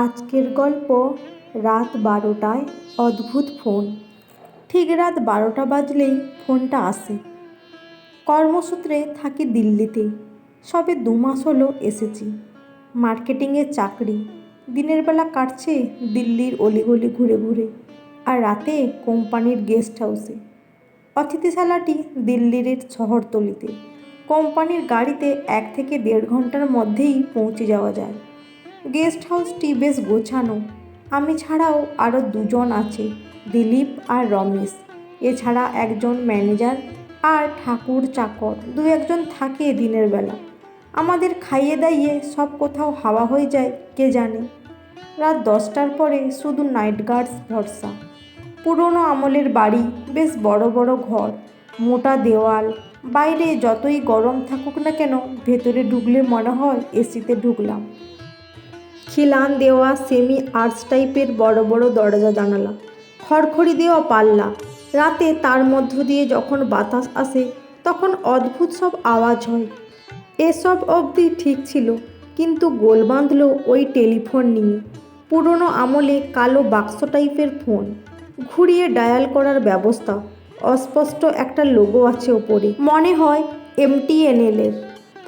আজকের গল্প রাত 12টায় অদ্ভুত ফোন। ঠিক রাত 12টা বাজলেই ফোনটা আসে। কর্মসূত্রে থাকি দিল্লিতে, সবে 2 মাস হলো এসেছি। মার্কেটিংয়ের চাকরি, দিনের বেলা কাটছে দিল্লির অলিগলি ঘুরে ঘুরে, আর রাতে কোম্পানির গেস্ট হাউসে। অতিথিশালাটি দিল্লির শহরতলিতে। কোম্পানির গাড়িতে 1 থেকে 1.5 ঘন্টার মধ্যেই পৌঁছে যাওয়া যায়। গেস্ট হাউসটি বেশ গোছানো। আমি ছাড়াও আরও 2জন আছে, দিলীপ আর রমেশ। এছাড়া একজন ম্যানেজার আর ঠাকুর চাকর 2-1জন থাকে দিনের বেলা। আমাদের খাইয়ে দাইয়ে সব কোথাও হাওয়া হয়ে যায় কে জানে। রাত 10টার পরে শুধু নাইট গার্ডস ভরসা। পুরনো আমলের বাড়ি, বেশ বড় বড় ঘর, মোটা দেওয়াল। বাইরে যতই গরম থাকুক না কেন, ভেতরে ঢুকলে মনে হয় এসিতে ঢুকলাম। খিলান দেওয়া সেমি আর্চ টাইপের বড় বড় দরজা জানালা, খড়খড়ি দেওয়া পাল্লা। রাতে তার মধ্য দিয়ে যখন বাতাস আসে তখন অদ্ভুত সব আওয়াজ হয়। এসব অবধি ঠিক ছিল, কিন্তু গোল বাঁধল ওই টেলিফোন নিয়ে। পুরনো আমলে কালো বাক্স টাইপের ফোন, ঘুরিয়ে ডায়াল করার ব্যবস্থা। অস্পষ্ট একটা লোগো আছে ওপরে, মনে হয় MTNL-এর।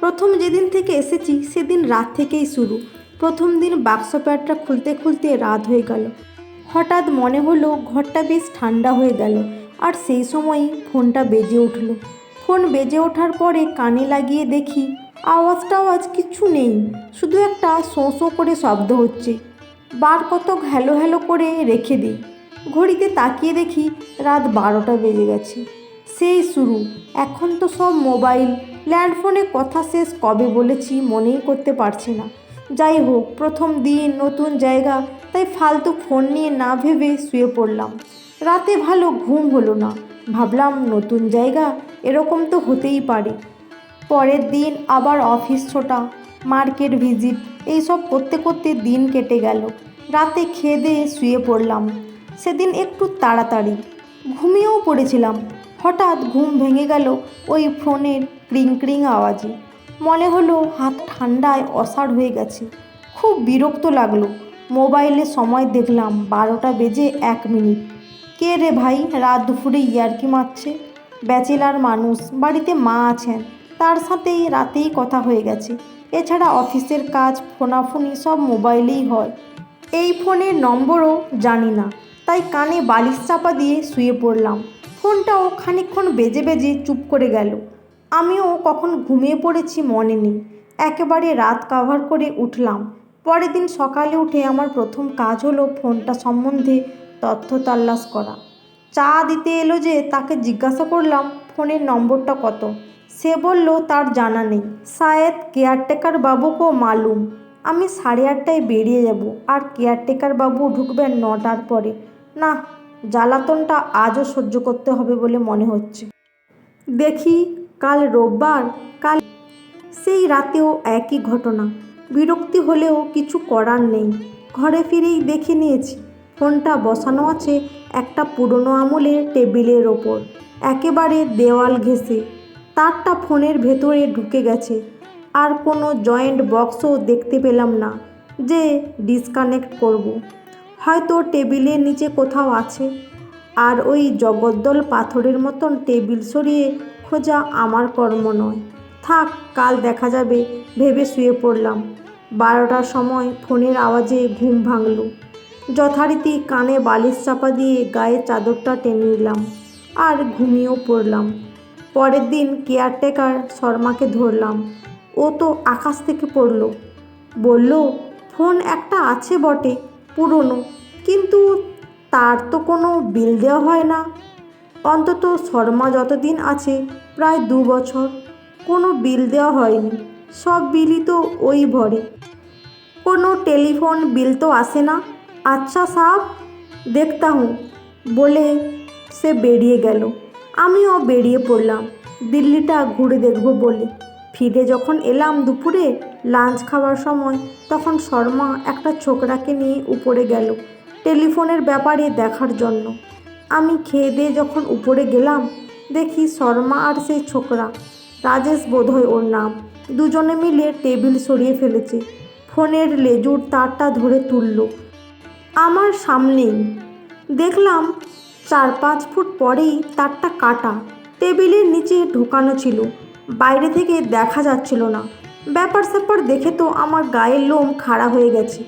প্রথম যেদিন থেকে এসেছি সেদিন রাত থেকেই শুরু। প্রথম দিন বাক্স প্যাডটা খুলতে খুলতে রাত হয়ে গেল। হঠাৎ মনে হলো ঘরটা বেশ ঠান্ডা হয়ে গেল, আর সেই সময়ই ফোনটা বেজে উঠল। ফোন বেজে ওঠার পরে কানে লাগিয়ে দেখি আওয়াজ কিচ্ছু নেই, শুধু একটা শোঁ শোঁ করে শব্দ হচ্ছে। বার কতক হ্যালো হ্যালো করে রেখে দিই। ঘড়িতে তাকিয়ে দেখি রাত 12টা বেজে গেছে। সেই শুরু। এখন তো সব মোবাইল, ল্যান্ডফোনে কথা শেষ কবে বলেছি মনেই করতে পারছি না। যাই হোক, প্রথম দিন, নতুন জায়গা, তাই ফালতু ফোন নিয়ে না ভেবে শুয়ে পড়লাম। রাতে ভালো ঘুম হলো না। ভাবলাম নতুন জায়গা, এরকম তো হতেই পারে। পরের দিন আবার অফিস ছোটা, মার্কেট ভিজিট, এইসব করতে করতে দিন কেটে গেল। রাতে খেয়ে দিয়ে শুয়ে পড়লাম। সেদিন একটু তাড়াতাড়ি ঘুমিয়েও পড়েছিলাম। হঠাৎ ঘুম ভেঙে গেল ওই ফোনের ক্রিং ক্রিং আওয়াজে। মনে হলো হাত ঠান্ডায় অসাড় হয়ে গেছে। খুব বিরক্ত লাগলো। মোবাইলে সময় দেখলাম 12টা বেজে 1 মিনিট। কে রে ভাই রাত দুপুরে ইয়ার্কি মারছে? ব্যাচেলার মানুষ, বাড়িতে মা আছেন, তার সাথেই রাতেই কথা হয়ে গেছে। এছাড়া অফিসের কাজ, ফোনাফুনি সব মোবাইলেই হয়। এই ফোনের নম্বরও জানি না, তাই কানে বালিশ চাপা দিয়ে শুয়ে পড়লাম। ফোনটাও খানিকক্ষণ বেজে বেজে চুপ করে গেল। আমিও কখন ঘুমিয়ে পড়েছি মনে নেই। একেবারে রাত কাভার করে উঠলাম। পরের দিন সকালে উঠে আমার প্রথম কাজ হলো ফোনটা সম্বন্ধে তথ্য তাল্লাশ করা। চা দিতে এলো যে তাকে জিজ্ঞাসা করলাম ফোনের নম্বরটা কত। সে বলল তার জানা নেই, শায়েদ কেয়ারটেকার বাবু কো মালুম। আমি 8:30টায় বেরিয়ে যাব, আর কেয়ারটেকার বাবু ঢুকবেন 9টার পরে। না, জ্বালাতনটা আজও সহ্য করতে হবে বলে মনে হচ্ছে। দেখি কাল রোববার, কাল সেই রাতেও একই ঘটনা। বিরক্তি হলেও কিছু করার নেই। ঘরে ফিরেই দেখে নিয়েছি ফোনটা বসানো আছে একটা পুরনো আমলের টেবিলের ওপর, একেবারে দেওয়াল ঘেঁষে। তারটা ফোনের ভেতরে ঢুকে গেছে। আর কোনো জয়েন্ট বক্সও দেখতে পেলাম না যে ডিসকানেক্ট করব। হয়তো টেবিলের নিচে কোথাও আছে। আর ওই জগদ্দল পাথরের মতন টেবিল সরিয়ে খোঁজা আমার কর্ম নয়। থাক, কাল দেখা যাবে ভেবে শুয়ে পড়লাম। 12টার সময় ফোনের আওয়াজে ঘুম ভাঙল। যথারীতি কানে বালিশ চাপা দিয়ে গায়ে চাদরটা টেনে নিলাম আর ঘুমিয়েও পড়লাম। পরের দিন কেয়ারটেকার শর্মাকে ধরলাম। ও তো আকাশ থেকে পড়ল। বলল ফোন একটা আছে বটে, পুরনো, কিন্তু তার তো কোনো বিল দেওয়া হয় না। অন্তত শর্মা যতদিন আছে, প্রায় 2 বছর, কোনো বিল দেওয়া হয়নি। সব বিলই তো ওই ভরে। কোনো টেলিফোন বিল তো আসে না। আচ্ছা সাব, দেখতা হুঁ, বলে সে বেরিয়ে গেল। আমিও বেরিয়ে পড়লাম দিল্লিটা ঘুরে দেখব বলে। ফিরে যখন এলাম দুপুরে লাঞ্চ খাওয়ার সময়, তখন শর্মা একটা ছোকরাকে নিয়ে উপরে গেল টেলিফোনের ব্যাপারে দেখার জন্য। আমি খেয়ে দিয়ে যখন উপরে গেলাম, দেখি শর্মা আর সেই ছোকরা, রাজেশ বোধহয় ওর নাম, দুজনে মিলে টেবিল সরিয়ে ফেলেছে। ফোনের লেজুর তারটা ধরে তুলল আমার সামনেই। দেখলাম 4-5 ফুট পরেই তারটা কাটা, টেবিলের নিচে ঢোকানো ছিল, বাইরে থেকে দেখা যাচ্ছিল না। ব্যাপার স্যাপার দেখে তো আমার গায়ের লোম খাড়া হয়ে গেছে।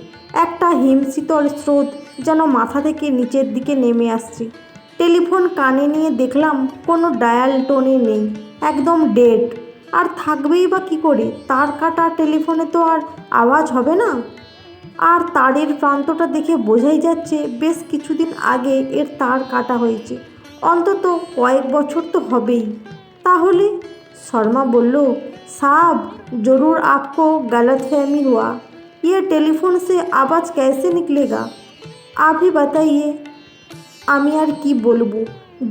একটা হিমশীতল স্রোত যেন মাথা থেকে নিচের দিকে নেমে আসছে। টেলিফোন কানে নিয়ে দেখলাম কোনো ডায়াল টোনে নেই, একদম ডেড। আর থাকবেই বা কী করে, তার কাটা টেলিফোনে তো আর আওয়াজ হবে না। আর তারের প্রান্তটা দেখে বোঝাই যাচ্ছে বেশ কিছুদিন আগে এর তার কাটা হয়েছে, অন্তত কয়েক বছর তো হবেই। তাহলে শর্মা বলল, साहब जरूर आपको गलतफहमी हुआ, ये टेलीफोन से आवाज़ कैसे निकलेगा, आप ही बताइए। আমি আর কি বলবো,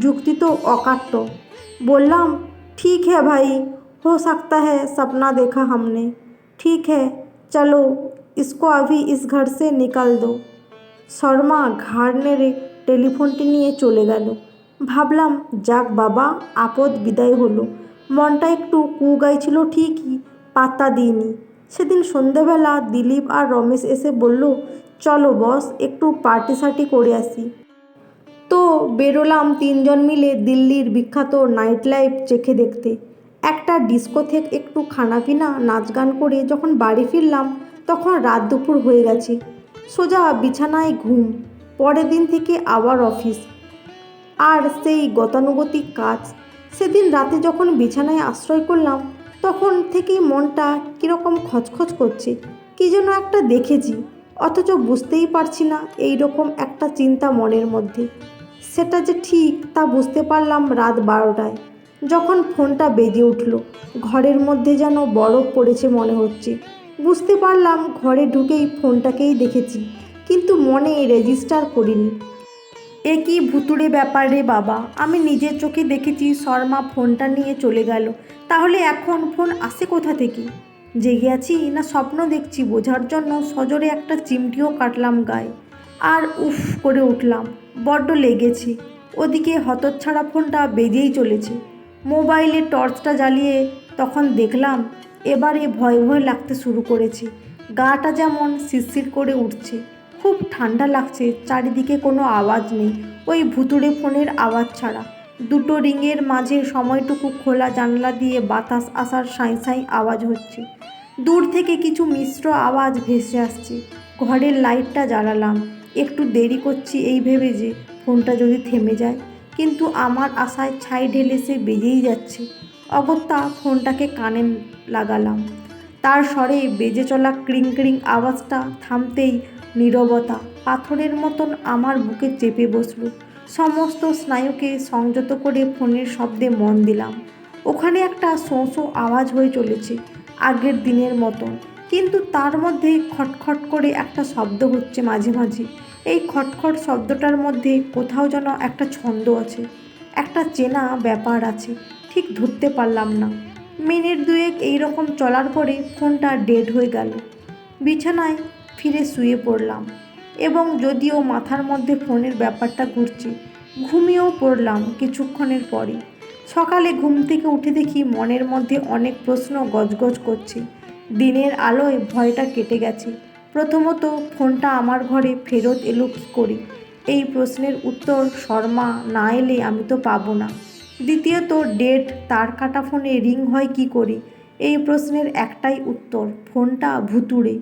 যুক্তি তো অকাট্য। বললাম, ठीक है भाई, हो सकता है सपना देखा हमने, ठीक है चलो इसको अभी इस घर से निकाल दो। শর্মা ঘাড় নেড়ে টেলিফোনটি নিয়ে চলে গেল। ভাবলাম, যাক বাবা, আপদ বিদায় হলো। মনটা একটু কুগাইছিল ঠিকই, পাত্তা দিইনি। সেদিন সন্ধেবেলা দিলীপ আর রমেশ এসে বলল, চলো বস, একটু পার্টি সার্টি করে আসি। তো বেরোলাম তিনজন মিলে দিল্লির বিখ্যাত নাইট লাইফ চেখে দেখতে। একটা ডিস্কো থেকে একটু খানাপিনা নাচ গান করে যখন বাড়ি ফিরলাম তখন রাত দুপুর হয়ে গেছে। সোজা বিছানায় ঘুম। পরের দিন থেকে আবার অফিস আর সেই গতানুগতিক কাজ। সেদিন রাতে যখন বিছানায় আশ্রয় করলাম তখন থেকেই মনটা কীরকম খচখচ করছে। কী যেন একটা দেখেছি, অথচ বুঝতেই পারছি না। এই রকম একটা চিন্তা মনের মধ্যে। সেটা যে ঠিক তা বুঝতে পারলাম রাত 12টায়, যখন ফোনটা বেজে উঠল। ঘরের মধ্যে যেন বরফ পড়েছে মনে হচ্ছে। বুঝতে পারলাম ঘরে ঢুকেই ফোনটাকেই দেখেছি, কিন্তু মনে রেজিস্টার করিনি। এ কী ভুতুড়ে ব্যাপার রে বাবা, আমি নিজের চোখে দেখেছি শর্মা ফোনটা নিয়ে চলে গেল। তাহলে এখন ফোন আসে কোথা থেকে? জেগে আছি না স্বপ্ন দেখছি বোঝার জন্য সজোরে একটা চিমটিও কাটলাম গায়ে। আর উফ করে উঠলাম, বড্ড লেগেছে। ওদিকে হতচ্ছাড়া ফোনটা বেজেই চলেছে। মোবাইলে টর্চটা জ্বালিয়ে তখন দেখলাম এবারে ভয় ভয় লাগতে শুরু করেছে। গাটা যেমন শিরশির করে উঠছে, খুব ঠান্ডা লাগছে। চারিদিকে কোনো আওয়াজ নেই, ওই ভুতুড়ে ফোনের আওয়াজ ছাড়া। দুটো রিংয়ের মাঝে সময়টুকু খোলা জানলা দিয়ে বাতাস আসার সাঁই সাঁই আওয়াজ হচ্ছে। দূর থেকে কিছু মিশ্র আওয়াজ ভেসে আসছে। ঘরের লাইটটা জ্বালালাম, একটু দেরি করছি এই ভেবে যে ফোনটা যদি থেমে যায়, কিন্তু আমার আশায় ছাই ঢেলে সে বেজেই যাচ্ছে। অগত্যা ফোনটাকে কানে লাগালাম। তার স্বরে বেজে চলা ক্রিং ক্রিং আওয়াজটা থামতেই নীরবতা পাথরের মতন আমার বুকে চেপে বসল। সমস্ত স্নায়ুকে সংযত করে ফোনের শব্দে মন দিলাম। ওখানে একটা শোঁ শোঁ আওয়াজ হয়ে চলেছে আগের দিনের মতন, কিন্তু তার মধ্যে খটখট করে একটা শব্দ হচ্ছে মাঝে মাঝে। এই খটখট শব্দটার মধ্যে কোথাও যেন একটা ছন্দ আছে, একটা চেনা ব্যাপার আছে, ঠিক ধরতে পারলাম না। মিনিট দুয়েক এইরকম চলার পরে ফোনটা ডেড হয়ে গেল। বিছানায় ফিরে শুয়ে পড়লাম এবং যদিও মাথার মধ্যে ফোনের ব্যাপারটা ঘুরছে, ঘুমিয়েও পড়লাম কিছুক্ষণের পরে। সকালে ঘুম থেকে উঠে দেখি মনের মধ্যে অনেক প্রশ্ন গজগজ করছে। দিনের আলোয় ভয়টা কেটে গেছে। প্রথমত, ফোনটা আমার ঘরে ফেরত এলো কী করে? এই প্রশ্নের উত্তর শর্মা না এলে আমি তো পাবো না। দ্বিতীয়ত, ডেড তার কাটা ফোনে রিং হয় কী করে? এই প্রশ্নের একটাই উত্তর, ফোনটা ভুতুড়ে।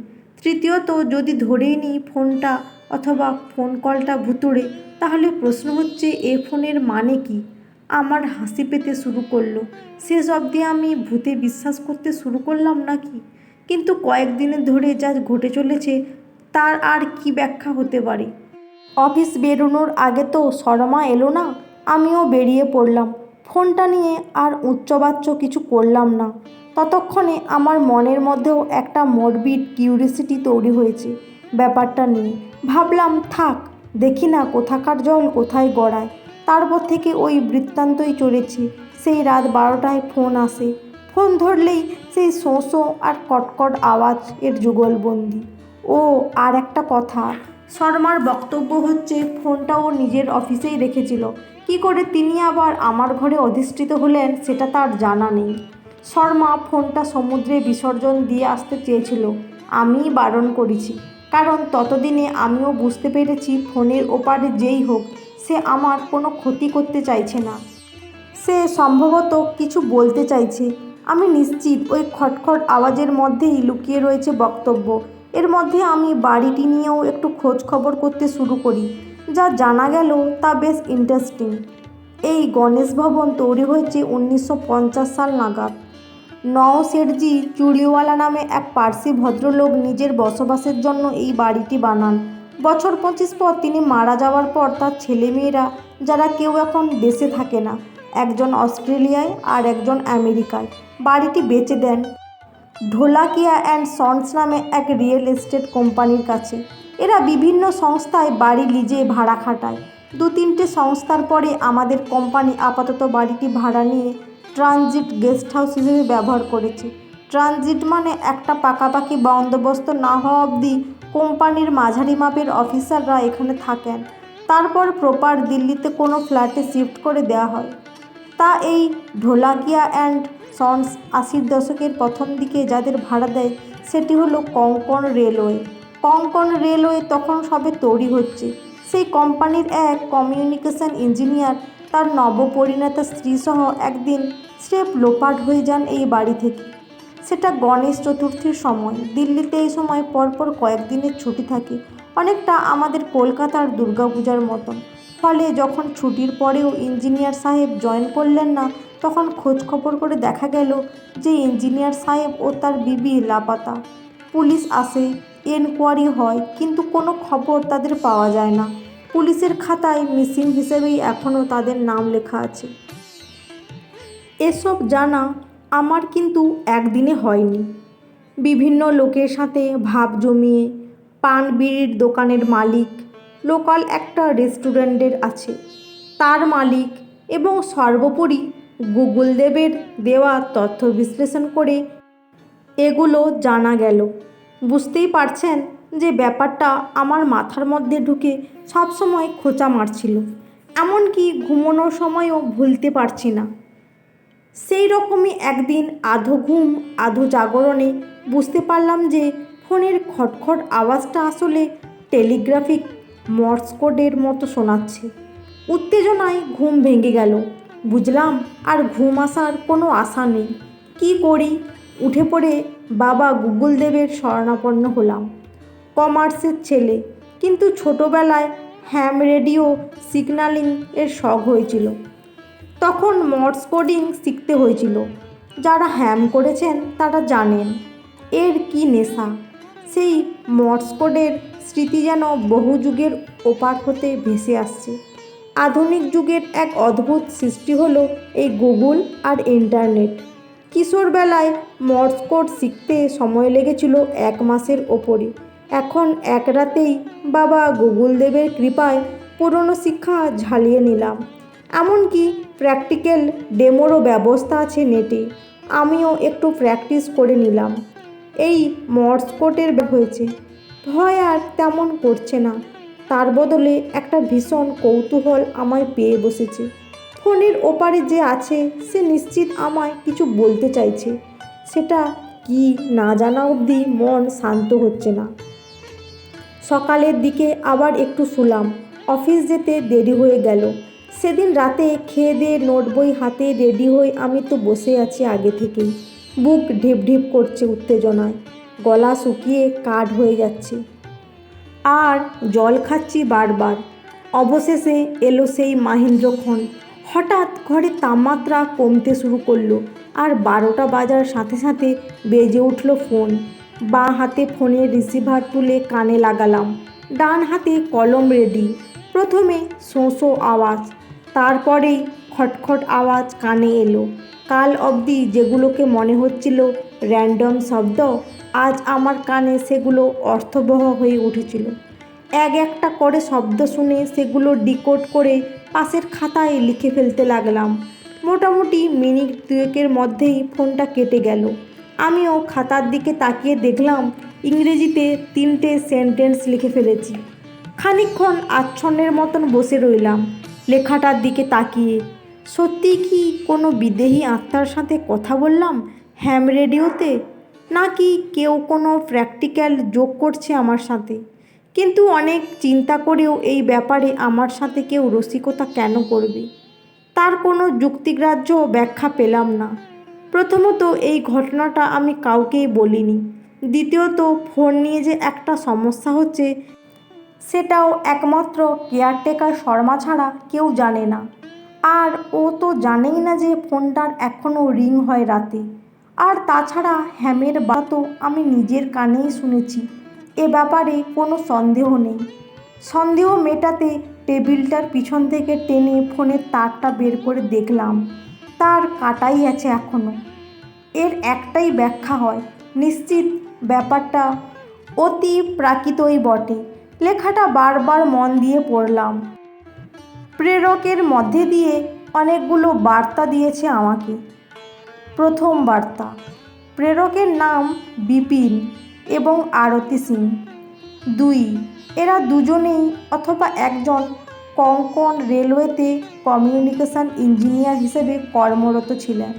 তৃতীয়ত, যদি ধরেই নিই ফোনটা অথবা ফোন কলটা ভুতুড়ে, তাহলে প্রশ্ন হচ্ছে এ ফোনের মানে কি? আমার হাসি পেতে শুরু করলো। শেষ অবধি আমি ভূতে বিশ্বাস করতে শুরু করলাম নাকি? কিন্তু কয়েকদিনের ধরে যা ঘটে চলেছে তার আর কি ব্যাখ্যা হতে পারে? অফিস বেরোনোর আগে তো শর্মা এলো না, আমিও বেরিয়ে পড়লাম। ফোনটা নিয়ে আর উচ্চবাচ্য কিছু করলাম না। ততক্ষণে আমার মনের মধ্যেও একটা মরবিড কিউরিসিটি তৈরি হয়েছে ব্যাপারটা নিয়ে। ভাবলাম, থাক, দেখি না কোথাকার জল কোথায় গড়ায়। তারপর থেকে ওই বৃত্তান্তই চলেছে। সেই রাত 12টায় ফোন আসে, ফোন ধরলেই সেই শোঁ শোঁ আর কটকট আওয়াজ এর যুগলবন্দি। ও আর একটা কথা, শর্মার বক্তব্য হচ্ছে ফোনটা ও নিজের অফিসেই রেখেছিল। কী করে তিনি আবার আমার ঘরে অধিষ্ঠিত হলেন সেটা তার জানা নেই। শর্মা ফোনটা সমুদ্রে বিসর্জন দিয়ে আসতে চেয়েছিল, আমিই বারণ করেছি, কারণ ততদিনে আমিও বুঝতে পেরেছি ফোনের ওপারে যেই হোক সে আমার কোনো ক্ষতি করতে চাইছে না। সে সম্ভবত কিছু বলতে চাইছে। আমি নিশ্চিত ওই খটখট আওয়াজের মধ্যেই লুকিয়ে রয়েছে বক্তব্য। এর মধ্যে আমি বাড়িটি নিয়েও একটু খোঁজ খবর করতে শুরু করি। যা জানা গেল তা বেশ ইন্টারেস্টিং। এই গণেশ ভবন তৈরি হয়েছে 1950 সাল নাগাদ। নওশেরজি চুড়িওয়ালা নামে এক পার্সি ভদ্রলোক নিজের বসবাসের জন্য এই বাড়িটি বানান। বছর 25 পর তিনি মারা যাওয়ার পর তার ছেলেমেয়েরা, যারা কেউ এখন দেশে থাকে না, একজন অস্ট্রেলিয়ায় আর একজন আমেরিকায়, বাড়িটি বেচে দেন ঢোলাকিয়া অ্যান্ড সন্স নামে এক রিয়েল এস্টেট কোম্পানির কাছে। এরা বিভিন্ন সংস্থায় বাড়ি লিজে ভাড়া খাটায়। 2-3টে সংস্থার পরে আমাদের কোম্পানি আপাতত বাড়িটি ভাড়া নিয়ে ট্রানজিট গেস্ট হাউস হিসেবে ব্যবহার করেছে। ট্রানজিট মানে একটা পাকাপাকি বন্দোবস্ত না হওয়া অবধি কোম্পানির মাঝারি মাপের অফিসাররা এখানে থাকেন, তারপর প্রপার দিল্লিতে কোনো ফ্ল্যাটে শিফট করে দেওয়া হয়। তা এই ঢোলাকিয়া অ্যান্ড সন্স 80-র দশকের প্রথম দিকে যাদের ভাড়া দেয় সেটি হলো কোঙ্কণ রেলওয়ে। কোঙ্কণ রেলওয়ে তখন সবে তৈরি হচ্ছে। সেই কোম্পানির এক কমিউনিকেশন ইঞ্জিনিয়ার তার নবপরিণীতা স্ত্রীসহ একদিন স্রেফ লোপাট হয়ে যান এই বাড়ি থেকে। সেটা গণেশ চতুর্থীর সময়। দিল্লিতে এই সময় পরপর কয়েকদিনের ছুটি থাকে, অনেকটা আমাদের কলকাতার দুর্গাপূজার মতন। ফলে যখন ছুটির পরেও ইঞ্জিনিয়ার সাহেব জয়েন করলেন না, তখন খোঁজ খবর করে দেখা গেল যে ইঞ্জিনিয়ার সাহেব ও তার বিবি লাপাতা। পুলিশ আসে, এনকোয়ারি হয়, কিন্তু কোনো খবর তাদের পাওয়া যায় না। পুলিশের খাতায় মিসিং হিসেবেই এখনও তাদের নাম লেখা আছে। এসব জানা আমার কিন্তু একদিনে হয়নি। বিভিন্ন লোকের সাথে ভাব জমিয়ে, পান বিড়ির দোকানের মালিক, লোকাল একটা রেস্টুরেন্টের আছে তার মালিক, এবং সর্বোপরি গুগল দেবের দেওয়া তথ্য বিশ্লেষণ করে এগুলো জানা গেল। বুঝতেই পারছেন যে ব্যাপারটা আমার মাথার মধ্যে ঢুকে সবসময় খোঁচা মারছিল, এমনকি ঘুমানোর সময়ও ভুলতে পারছি না। সেই রকমই একদিন আধো ঘুম আধো জাগরণে বুঝতে পারলাম যে ফোনের খটখট আওয়াজটা আসলে টেলিগ্রাফিক মর্স কোডের মতো শোনাচ্ছে। উত্তেজনায় ঘুম ভেঙে গেল। বুঝলাম আর ঘুম আসার কোনো আশা নেই। কী করি? উঠে পড়ে বাবা গুগল দেবের শরণাপন্ন হলাম। কমার্সের ছেলে, কিন্তু ছোটোবেলায় হ্যাম রেডিও সিগন্যালিং এর শখ হয়েছিল। তখন মর্স কোডিং শিখতে হয়েছিল। যারা হ্যাম করেছেন তারা জানেন এর কী নেশা। সেই মর্স কোডের স্মৃতি যেন বহু যুগের ওপার হতে ভেসে আসছে। আধুনিক যুগের এক অদ্ভুত সৃষ্টি হলো এই গুগল আর ইন্টারনেট। কিশোরবেলায় মর্স কোড শিখতে সময় লেগেছিল 1 মাসের ওপরে। এখন এক রাতেই বাবা গুগল দেবের কৃপায় পুরনো শিক্ষা ঝালিয়ে নিলাম। এমনকি প্র্যাকটিক্যাল ডেমোরও ব্যবস্থা আছে নেটে। আমিও একটু প্র্যাকটিস করে নিলাম। এই মর্স কোডের হয়েছে, ভয় আর তেমন করছে না। তার বদলে একটা ভীষণ কৌতূহল আমায় পেয়ে বসেছে। ফোনের ওপারে যে আছে সে নিশ্চিত আমায় কিছু বলতে চাইছে। সেটা কি না জানা অবধি মন শান্ত হচ্ছে না। সকালের দিকে আবার একটু শুলাম। অফিস যেতে দেরি হয়ে গেল। সেদিন রাতে খেয়ে দিয়ে নোট বই হাতে রেডি হয়ে আমি তো বসে আছি আগে থেকেই। বুক ঢিপ ঢিপ করছে উত্তেজনায়, গলা শুকিয়ে কাঠ হয়ে যাচ্ছে, আর জল খাচ্ছি বারবার। অবশেষে এলো সেই মাহেন্দ্রক্ষণ। হঠাৎ ঘরে তাপমাত্রা কমতে শুরু করলো, আর 12টা বাজার সাথে সাথে বেজে উঠল ফোন। বাঁ হাতে ফোনের রিসিভার তুলে কানে লাগালাম, ডান হাতে কলম রেডি। প্রথমে শোঁ শোঁ আওয়াজ, তারপরেই খটখট আওয়াজ কানে এলো। কাল অবধি যেগুলোকে মনে হচ্ছিল র্যান্ডম শব্দ, আজ আমার কানে সেগুলো অর্থবহ হয়ে উঠেছিল। এক একটা করে শব্দ শুনে সেগুলো ডিকোড করে পাশের খাতায় লিখে ফেলতে লাগলাম। মোটামুটি মিনিট 2-এর মধ্যেই ফোনটা কেটে গেল। আমিও খাতার দিকে তাকিয়ে দেখলাম ইংরেজিতে 3টে সেন্টেন্স লিখে ফেলেছি। খানিকক্ষণ আচ্ছন্নের মতন বসে রইলাম লেখাটার দিকে তাকিয়ে। সত্যি কি কোনো বিদেহী আত্মার সাথে কথা বললাম হ্যাম রেডিওতে? নাকি কেউ কোনো প্র্যাকটিক্যাল যোগ করছে আমার সাথে। কিন্তু অনেক চিন্তা করেও এই ব্যাপারে আমার সাথে কেউ রসিকতা কেন করবে, তার কোনো যুক্তিগ্রাহ্য ব্যাখ্যা পেলাম না। প্রথমত, এই ঘটনাটা আমি কাউকেই বলিনি। দ্বিতীয়ত, ফোন নিয়ে যে একটা সমস্যা হচ্ছে সেটাও একমাত্র কেয়ারটেকার শর্মা ছাড়া কেউ জানে না। আর ও তো জানেই না যে ফোনটার এখনও রিং হয় রাতে। আর তাছাড়া হ্যামের বা তো আমি নিজের কানেই শুনেছি। এ ব্যাপারে কোনো সন্দেহ নেই। সন্দেহ মেটাতে টেবিলটার পিছন থেকে টেনে ফোনের তারটা বের করে দেখলাম, তার কাটাই আছে এখনও। এর একটাই ব্যাখ্যা হয়, নিশ্চিত ব্যাপারটা অতি প্রাকৃতই বটে। লেখাটা বারবার মন দিয়ে পড়লাম। প্রেরকের মধ্যে দিয়ে অনেকগুলো বার্তা দিয়েছে আমাকে। প্রথম বার্তা, প্রেরকের নাম বিপিন এবং আরতি সিং। 2, এরা দুজনেই অথবা একজন কোঙ্কণ রেলওয়েতে কমিউনিকেশন ইঞ্জিনিয়ার হিসেবে কর্মরত ছিলেন।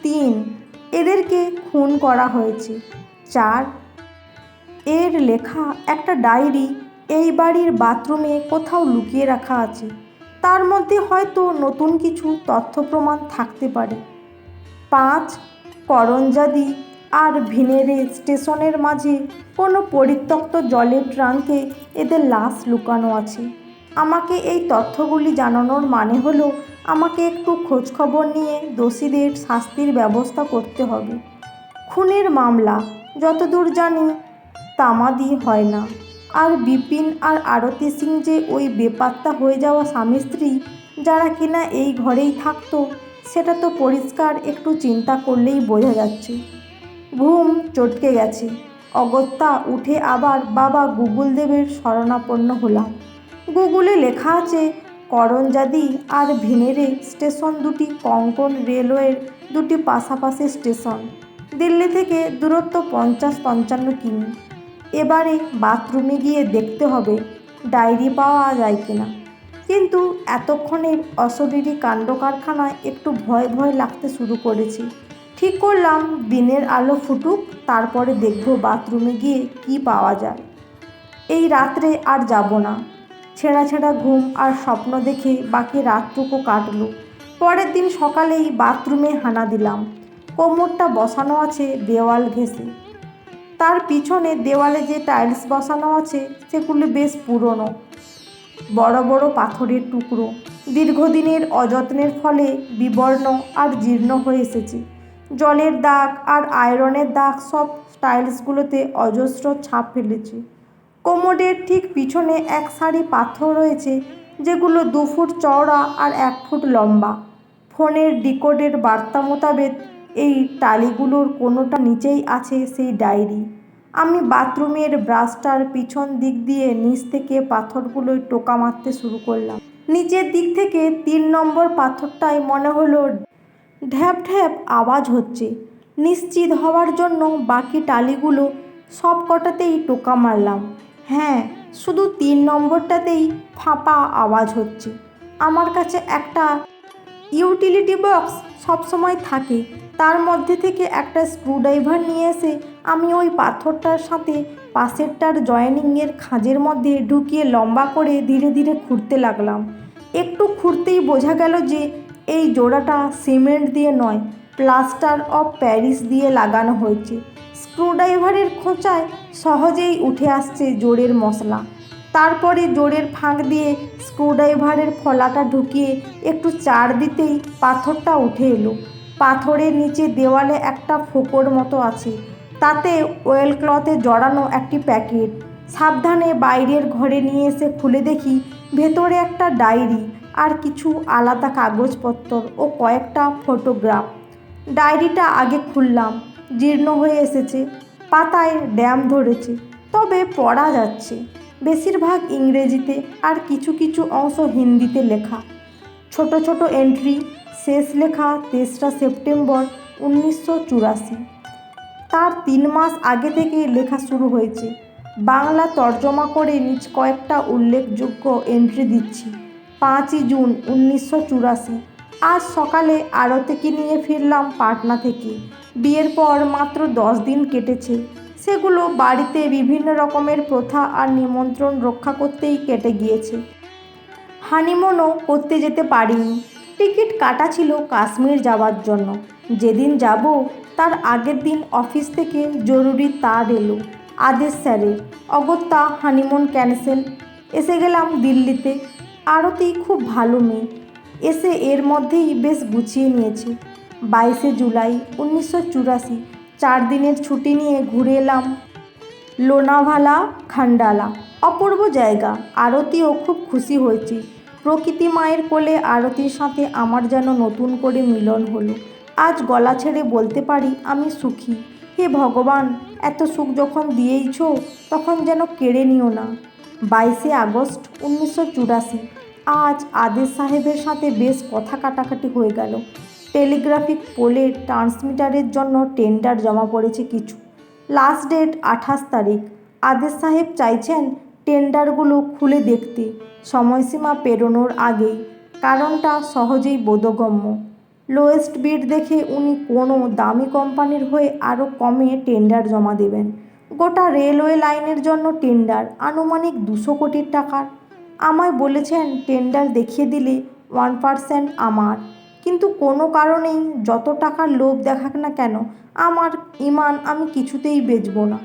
3, এদেরকে খুন করা হয়েছে। 4, এর লেখা একটা ডায়েরি এই বাড়ির বাথরুমে কোথাও লুকিয়ে রাখা আছে। তার মধ্যে হয়তো নতুন কিছু তথ্য প্রমাণ থাকতে পারে। 5, করঞ্জাদি আর ভিনেরে স্টেশনের মাঝে কোনো পরিত্যক্ত জলের ট্রাঙ্কে এদের লাশ লুকানো আছে। আমাকে এই তথ্যগুলি জানানোর মানে হলো আমাকে একটু খোঁজখবর নিয়ে দোষীদের শাস্তির ব্যবস্থা করতে হবে। খুনের মামলা যতদূর জানি তামাদি হয় না। আর বিপিন আর আরতি সিং যে ওই বেপাত্তা হয়ে যাওয়া স্বামী স্ত্রী যারা কিনা এই ঘরেই থাকতো, সেটা তো পরিষ্কার একটু চিন্তা করলেই বোঝা যাচ্ছে। ঘুম চটকে গেছে। অগত্যা উঠে আবার বাবা গুগল দেবের শরণাপন্ন হলাম। গুগলে লেখা আছে করঞ্জাদি আর ভিনেরে স্টেশন দুটি কোঙ্কণ রেলওয়ের দুটি পাশাপাশি স্টেশন। দিল্লি থেকে দূরত্ব 50-55 কিমি। এবারে বাথরুমে গিয়ে দেখতে হবে ডায়েরি পাওয়া যায় কিনা। কিন্তু এতক্ষণের অশরীরী কাণ্ডকারখানায় একটু ভয় ভয় লাগতে শুরু করেছে। ঠিক করলাম দিনের আলো ফুটুক, তারপরে দেখব বাথরুমে গিয়ে কি পাওয়া যায়। এই রাত্রে আর যাব না। ছেঁড়া ছেঁড়া ঘুম আর স্বপ্ন দেখে বাকি রাতটুকু কাটল। পরের দিন সকালেই বাথরুমে হানা দিলাম। কোমরটা বসানো আছে দেওয়াল ঘেঁষে। তার পিছনে দেওয়ালে যে টাইলস বসানো আছে সেগুলি বেশ পুরনো, বড় বড় পাথরের টুকরো। দীর্ঘদিনের অযত্নের ফলে বিবর্ণ আর জীর্ণ হয়ে এসেছে। জলের দাগ আর আয়রনের দাগ সব টাইলসগুলোতে অজস্র ছাপ ফেলেছে। কোমোডের ঠিক পিছনে এক সারি পাথর রয়েছে, যেগুলো 2 ফুট চওড়া আর 1 ফুট লম্বা। ফোনের ডিকোডের বার্তা মোতাবেক এই টালিগুলোর কোনোটা নিচেই আছে সেই ডায়েরি। আমি বাথরুমের ব্রাশটার পিছন দিক দিয়ে নিচ থেকে পাথরগুলোয় টোকা মারতে শুরু করলাম। নিচের দিক থেকে 3 নম্বর পাথরটায় মনে হলো ঢ্যাপ ঢ্যাপ আওয়াজ হচ্ছে। নিশ্চিত হওয়ার জন্য বাকি টালিগুলো সব কটাতেই টোকা মারলাম। হ্যাঁ, শুধু 3 নম্বরটাতেই ফাঁপা আওয়াজ হচ্ছে। আমার কাছে একটা ইউটিলিটি বক্স সবসময় থাকে। তার মধ্যে থেকে একটা স্ক্রুড্রাইভার নিয়ে এসে আমি ওই পাথরটার সাথে পাশেরটার জয়েনিংয়ের খাঁজের মধ্যে ঢুকিয়ে লম্বা করে ধীরে ধীরে খুঁড়তে লাগলাম। একটু খুঁড়তেই বোঝা গেল যে এই জোড়াটা সিমেন্ট দিয়ে নয়, প্লাস্টার অফ প্যারিস দিয়ে লাগানো হয়েছে। স্ক্রুড্রাইভারের খোঁচায় সহজেই উঠে আসছে জোড়ের মশলা। তারপরে জোড়ের ফাঁক দিয়ে স্ক্রুড্রাইভারের ফলাটা ঢুকিয়ে একটু চাড় দিতেই পাথরটা উঠে এলো। পাথরের নিচে দেওয়ালে একটা ফোকর মতো আছে, তাতে ওয়েল ক্লথে জড়ানো একটি প্যাকেট। সাবধানে বাইরের ঘরে নিয়ে এসে খুলে দেখি ভেতরে একটা ডায়েরি আর কিছু আলাদা কাগজপত্র ও কয়েকটা ফটোগ্রাফ। ডায়েরিটা আগে খুললাম। জীর্ণ হয়ে এসেছে, পাতায় ড্যাম ধরেছে, তবে পড়া যাচ্ছে। বেশিরভাগ ইংরেজিতে আর কিছু কিছু অংশ হিন্দিতে লেখা। ছোট ছোট এন্ট্রি, শেষ লেখা 3রা সেপ্টেম্বর 1984। তার 3 মাস আগে থেকে লেখা শুরু হয়েছে। বাংলা তর্জমা করে নিচ কয়েকটা উল্লেখযোগ্য এন্ট্রি দিচ্ছি। 5ই জুন 1984। আজ সকালে আরতিকে নিয়ে ফিরলাম পাটনা থেকে। বিয়ের পর মাত্র 10 দিন কেটেছে, সেগুলো বাড়িতে বিভিন্ন রকমের প্রথা আর নিমন্ত্রণ রক্ষা করতেই কেটে গিয়েছে। হানিমুনও করতে যেতে পারিনি। টিকিট কাটা ছিল কাশ্মীর যাওয়ার জন্য। যেদিন যাব তার আগের দিন অফিস থেকে জরুরি তার এলো আদেশ স্যারের, অগত্যা হানিমুন ক্যান্সেল। এসে গেলাম দিল্লিতে। আরতি খুব ভালো মেয়ে, এসে এর মধ্যেই বেশ গুছিয়ে নিয়েছে। 22শে জুলাই 1984 4 দিনের ছুটি নিয়ে ঘুরে এলাম লোনাভালা খান্ডালা। অপূর্ব জায়গা। আরতিও খুব খুশি হয়েছে। প্রকৃতি মায়ের কোলে আরতির সাথে আমার যেন নতুন করে মিলন হলো। আজ গলা ছেড়ে বলতে পারি আমি সুখী। হে ভগবান, এত সুখ যখন দিয়েইছ তখন যেন কেড়ে নিও না। 22শে আগস্ট 1984। আজ আদেশ সাহেবের সাথে বেশ কথা কাটাকাটি হয়ে গেল। টেলিগ্রাফিক পোলের ট্রান্সমিটারের জন্য টেন্ডার জমা পড়েছে কিছু। লাস্ট ডেট 28 তারিখ। আদেশ সাহেব চাইছেন টেন্ডারগুলো খুলে দেখতে সময়সীমা পেরোনোর আগেই। কারণটা সহজেই বোধগম্য। লোয়েস্ট বিড দেখে উনি কোনো দামি কোম্পানির হয়ে আরও কমে টেন্ডার জমা দেবেন। গোটা রেলওয়ে লাইনের জন্য টেন্ডার আনুমানিক 200 কোটি টাকার। আমায় বলেছেন টেন্ডার দেখিয়ে দিলে 1% আমার। কিন্তু কোনো কারণেই যত টাকার লোভ দেখাক না কেন, আমার ইমান আমি কিছুতেই বেচব না।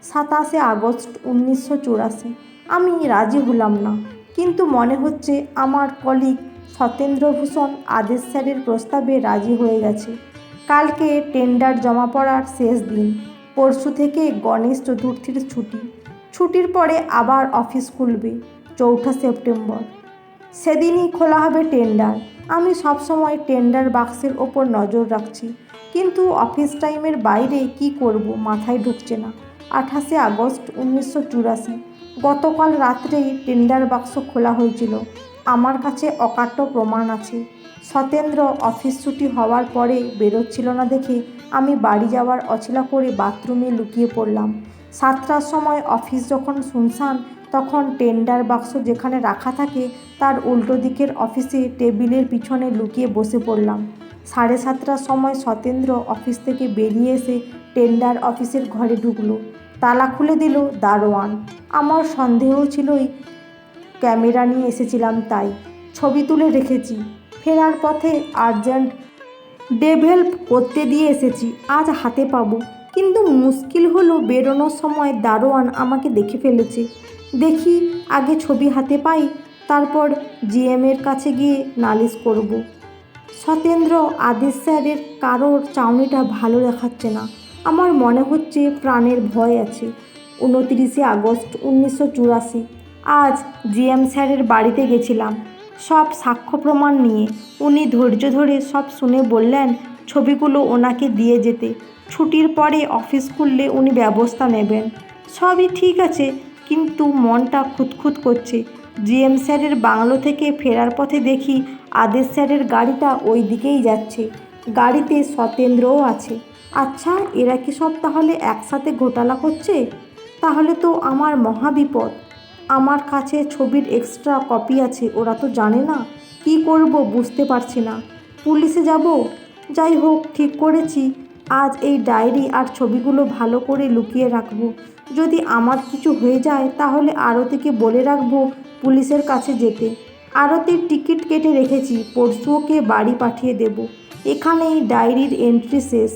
27শে আগস্ট 1984। আমি রাজি হলাম না, কিন্তু মনে হচ্ছে আমার কলিগ সত্যেন্দ্রভূষণ আদেশ স্যারের প্রস্তাবে রাজি হয়ে গেছে। কালকে টেন্ডার জমা পড়ার শেষ দিন। পরশু থেকে গণেশ চতুর্থীর ছুটি। ছুটির পরে আবার অফিস খুলবে 4শে সেপ্টেম্বর। সেদিনই খোলা হবে টেন্ডার। আমি সবসময় টেন্ডার বাক্সের ওপর নজর রাখছি, কিন্তু অফিস টাইমের বাইরে কি করব মাথায় ঢুকছে না। 28শে আগস্ট 1984। গতকাল রাত্রেই টেন্ডার বাক্স খোলা হয়েছিল। আমার কাছে অকাট্য প্রমাণ আছে। সত্যেন্দ্র অফিস ছুটি হওয়ার পরে বেরোচ্ছিল না দেখে আমি বাড়ি যাওয়ার অছিলা করে বাথরুমে লুকিয়ে পড়লাম। 7টার সময় অফিস যখন শুনশান, তখন টেন্ডার বাক্স যেখানে রাখা থাকে তার উল্টো দিকের অফিসে টেবিলের পিছনে লুকিয়ে বসে পড়লাম। 7:30টার সময় সত্যেন্দ্র অফিস থেকে বেরিয়ে এসে টেন্ডার অফিসের ঘরে ঢুকলো। তালা খুলে দিল দারোয়ান। আমার সন্দেহ ছিলই, ক্যামেরা নিয়ে এসেছিলাম তাই। ছবি তুলে রেখেছি। ফেরার পথে আর্জেন্ট ডেভেলপ করতে দিয়ে এসেছি, আজ হাতে পাবো। কিন্তু মুশকিল হলো বেরোনোর সময় দারোয়ান আমাকে দেখে ফেলেছে। দেখি আগে ছবি হাতে পাই, তারপর জিএমের কাছে গিয়ে নালিশ করব। সত্যেন্দ্র আদেশ স্যারের কারোর চাউনিটা ভালো দেখাচ্ছে না। আমার মনে হচ্ছে প্রাণের ভয় আছে। 29শে আগস্ট 1984। আজ জিএম স্যারের বাড়িতে গেছিলাম সব সাক্ষ্য প্রমাণ নিয়ে। উনি ধৈর্য ধরে সব শুনে বললেন ছবিগুলো ওনাকে দিয়ে যেতে। ছুটির পরে অফিস খুললে উনি ব্যবস্থা নেবেন। সবই ঠিক আছে, কিন্তু মনটা খুঁতখুত করছে। জিএম স্যারের বাংলো থেকে ফেরার পথে দেখি আদেশ স্যারের গাড়িটা ওই দিকেই যাচ্ছে। গাড়িতে সত্যেন্দ্রও আছে। আচ্ছা, এরা কি সব তাহলে একসাথে ঘোটালা করছে? তাহলে তো আমার মহাবিপদ। আমার কাছে ছবির এক্সট্রা কপি আছে, ওরা তো জানে না। কি করব বুঝতে পারছি না। পুলিশে যাব? যাই হোক, ঠিক করেছি আজ এই ডায়েরি আর ছবিগুলো ভালো করে লুকিয়ে রাখবো। যদি আমার কিছু হয়ে যায় তাহলে আরতিকে বলে রাখবো পুলিশের কাছে যেতে। আরতির টিকিট কেটে রেখেছি, পরশু ওকে বাড়ি পাঠিয়ে দেব। এখানেই ডায়েরির এন্ট্রি শেষ।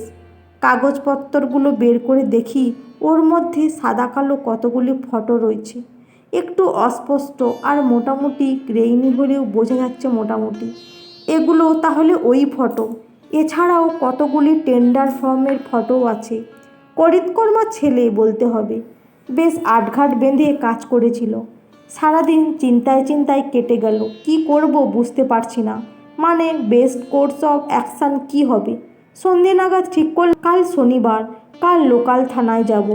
কাগজপত্রগুলো বের করে দেখি, ওর মধ্যে সাদা কালো কতগুলি ফটো রয়েছে। একটু অস্পষ্ট আর মোটামুটি গ্রেইনি হলেও বোঝা যাচ্ছে মোটামুটি। এগুলো তাহলে ওই ফটো। এছাড়াও কতগুলি টেন্ডার ফর্মের ফটোও আছে। করিতকর্মার ছেলে বলতে হবে। বেশ আটঘাট বেঁধে কাজ করেছিল। সারাদিন চিন্তায় চিন্তায় কেটে গেল। কি করব বুঝতে পারছি না। মানে বেস্ট কোর্স অফ অ্যাকশান কী হবে? সন্ধে নাগাদ ঠিক করল কাল শনিবার, কাল লোকাল থানায় যাব।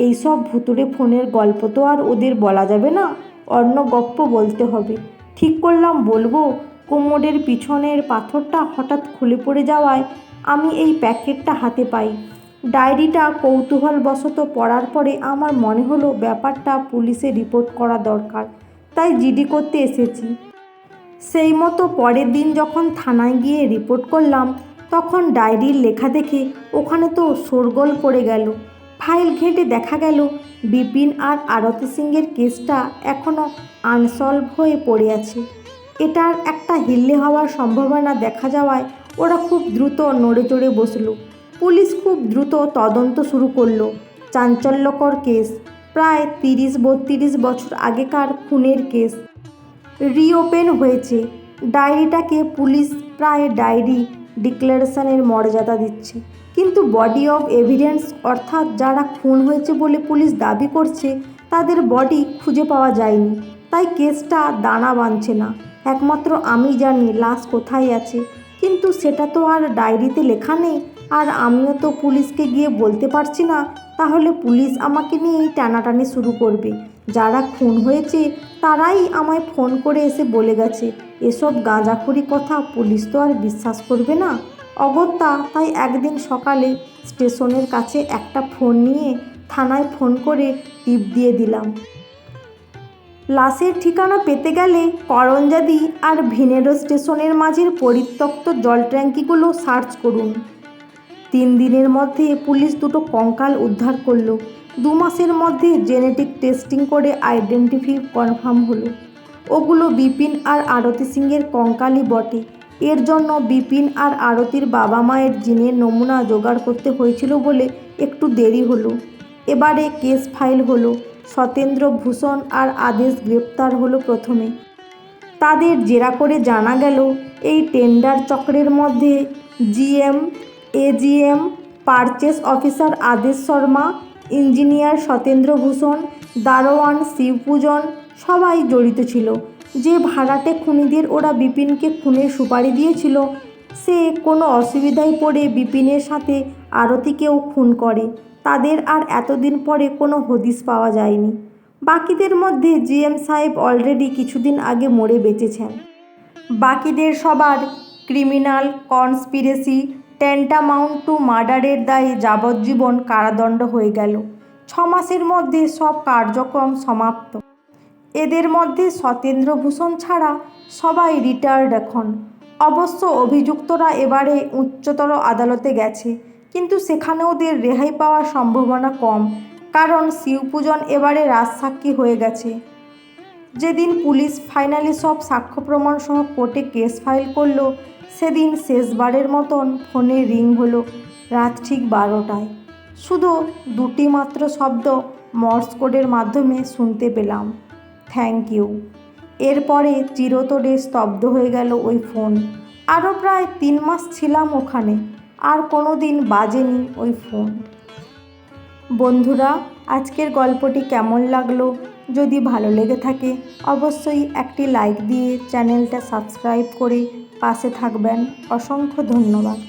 এইসব ভুতুড়ে ফোনের গল্প তো আর ওদের বলা যাবে না, অন্য গপ্প বলতে হবে। ঠিক করলাম বলবো। কোমরের পিছনের পাথরটা হঠাৎ খুলে পড়ে যাওয়ায় আমি এই প্যাকেটটা হাতে পাই। ডায়েরিটা কৌতূহলবশত পড়ার পরে আমার মনে হলো ব্যাপারটা পুলিশে রিপোর্ট করা দরকার, তাই জিডি করতে এসেছি। সেই মতো পরের দিন যখন থানায় গিয়ে রিপোর্ট করলাম, তখন ডায়েরির লেখা দেখে ওখানে তো শোরগোল পড়ে গেল। ফাইল ঘেঁটে দেখা গেল বিপিন আর আরতি সিংয়ের কেসটা এখনও আনসলভ হয়ে পড়ে আছে। এটার একটা হিল্লে হওয়ার সম্ভাবনা দেখা যাওয়ায় ওরা খুব দ্রুত নড়ে চড়ে বসলো। পুলিশ খুব দ্রুত তদন্ত শুরু করলো। চাঞ্চল্যকর কেস, প্রায় 30-32 বছর আগেকার খুনের কেস রিওপেন হয়েছে। ডায়েরিটাকে পুলিশ প্রায় ডায়েরি ডিক্লারেশনের মর্যাদা দিচ্ছে, কিন্তু বডি অফ এভিডেন্স অর্থাৎ যারা খুন হয়েছে বলে পুলিশ দাবি করছে তাদের বডি খুঁজে পাওয়া যায়নি। তাই কেসটা দানা বাঁধছে না। একমাত্র আমি জানি লাশ কোথায় আছে, কিন্তু সেটা তো আর ডায়েরিতে লেখা নেই, আর আমিও তো পুলিশকে গিয়ে বলতে পারছি না। তাহলে পুলিশ আমাকে নিয়েই টানাটানি শুরু করবে। যারা খুন হয়েছে তারাই আমায় ফোন করে এসে বলে গেছে। এসব গাঁজাখুরি কথা পুলিশ তো আর বিশ্বাস করবে না অগত্যা। তাই একদিন সকালে স্টেশনের কাছে একটা ফোন নিয়ে থানায় ফোন করে টিপ দিয়ে দিলাম। লাশের ঠিকানা পেতে গেলে করঞ্জাদি আর ভিনেরো স্টেশনের মাঝের পরিত্যক্ত জল ট্যাঙ্কিগুলো সার্চ করুন। 3 দিনের মধ্যে পুলিশ 2টো কঙ্কাল উদ্ধার করলো। 2 মাসের মধ্যে জেনেটিক টেস্টিং করে আইডেন্টিটি কনফার্ম হলো ওগুলো বিপিন আর আরতি সিংয়ের কঙ্কালই বটে। এর জন্য বিপিন আর আরতির বাবা মায়ের জিনের নমুনা জোগাড় করতে হয়েছিল বলে একটু দেরি হলো। এবারে কেস ফাইল হলো। সতেন্দ্র ভূষণ আর আদেশ গ্রেপ্তার হলো প্রথমে। তাদের জেরা করে জানা গেল এই টেন্ডার চক্রের মধ্যে জিএম, এজিএম, পারচেস অফিসার আদেশ শর্মা, ইঞ্জিনিয়ার সতেন্দ্র ভূষণ, দারোয়ান শিবপূজন সবাই জড়িত ছিল। যে ভাড়াটে খুনিদের ওরা বিপিনকে খুনের সুপারি দিয়েছিল সে কোনো অসুবিধায় পড়ে বিপিনের সাথে আরতিকেও খুন করে। তাদের আর এতদিন পরে কোনো হদিশ পাওয়া যায়নি। বাকিদের মধ্যে জিএম সাহেব অলরেডি কিছুদিন আগে মরে বেঁচেছেন। বাকিদের সবার ক্রিমিনাল কনস্পিরেসি ট্যান্টামাউন্ট টু মার্ডারের দায়ে যাবজ্জীবন কারাদণ্ড হয়ে গেল। 6 মাসের মধ্যে সব কার্যক্রম সমাপ্ত। এদের মধ্যে সতেন্দ্র ভূষণ ছাড়া সবাই রিটায়ার্ড এখন। অবশ্য অভিযুক্তরা এবারে উচ্চতর আদালতে গেছে, কিন্তু সেখানে ওদের রেহাই পাওয়ার সম্ভাবনা কম, কারণ শিবপূজন এবারে রাজসাক্ষী হয়ে গেছে। যেদিন পুলিশ ফাইনালি সব সাক্ষ্য প্রমাণ সহ কোর্টে কেস ফাইল করলো সেদিন শেষবারের মতন ফোনে রিং হলো রাত ঠিক 12টায়। শুধু 2টি মাত্র শব্দ মর্স কোডের মাধ্যমে শুনতে পেলাম, থ্যাংক ইউ। এরপরে চিরতরে স্তব্ধ হয়ে গেল ওই ফোন। আরও প্রায় 3 মাস ছিলাম ওখানে, আর কোনো দিন বাজেনি ওই ফোন। বন্ধুরা, আজকের গল্পটি কেমন লাগলো? যদি ভালো লেগে থাকে অবশ্যই একটি লাইক দিয়ে চ্যানেলটা সাবস্ক্রাইব করে পাশে থাকবেন। অসংখ্য ধন্যবাদ।